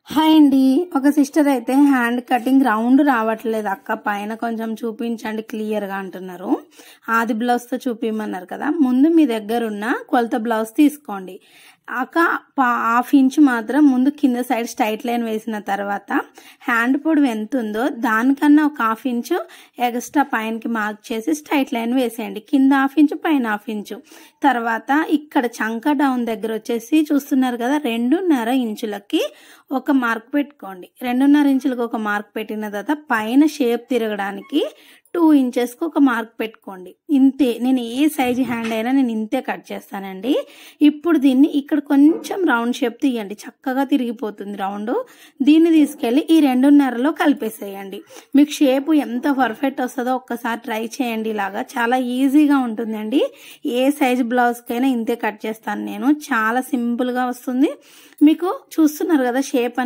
Hi అండి. ఒక sister అయితే హ్యాండ్ కటింగ్ రౌండ్ రావట్లేదు అక్క, పైన కొంచెం చూపించండి క్లియర్ గా అంటున్నారు. ఆది బ్లౌజ్ తో చూపించమన్నారు కదా. ముందు మీ దగ్గర ఉన్న కొలత బ్లౌజ్ తీసుకోండి. ఒక హాఫ్ ఇంచ్ మాత్రం ముందు కింద సైడ్ స్ట్రైట్ లైన్ వేసిన తర్వాత హ్యాండ్ పొడవు ఎంత ఉందో దానికన్నా ఒక హాఫ్ ఇంచు ఎక్స్ట్రా పైనకి మార్క్ చేసి స్ట్రైట్ లైన్ వేసేయండి. కింద హాఫ్ ఇంచు పైన హాఫ్ ఇంచు. తర్వాత ఇక్కడ చంక డౌన్ దగ్గర వచ్చేసి చూస్తున్నారు కదా, 2.5 ఇంచులకి ఒక మార్క్ పెట్టుకోండి. 2.5 ఇంచులకు ఒక మార్క్ పెట్టిన తర్వాత పైన షేప్ తిరగడానికి 2 ఇంచెస్కి ఒక మార్క్ పెట్టుకోండి. ఇంతే. నేను ఏ సైజు హ్యాండ్ అయినా నేను ఇంతే కట్ చేస్తానండి. ఇప్పుడు దీన్ని ఇక్కడ కొంచెం రౌండ్ షేప్ తీయండి, చక్కగా తిరిగిపోతుంది రౌండ్. దీన్ని తీసుకెళ్ళి ఈ 2.5లో కలిపేసేయండి. మీకు షేప్ ఎంత పర్ఫెక్ట్ వస్తుందో ఒక్కసారి ట్రై చేయండి. ఇలాగా చాలా ఈజీగా ఉంటుందండి. ఏ సైజు బ్లౌజ్కైనా ఇంతే కట్ చేస్తాను నేను. చాలా సింపుల్గా వస్తుంది. మీకు చూస్తున్నారు కదా షేప్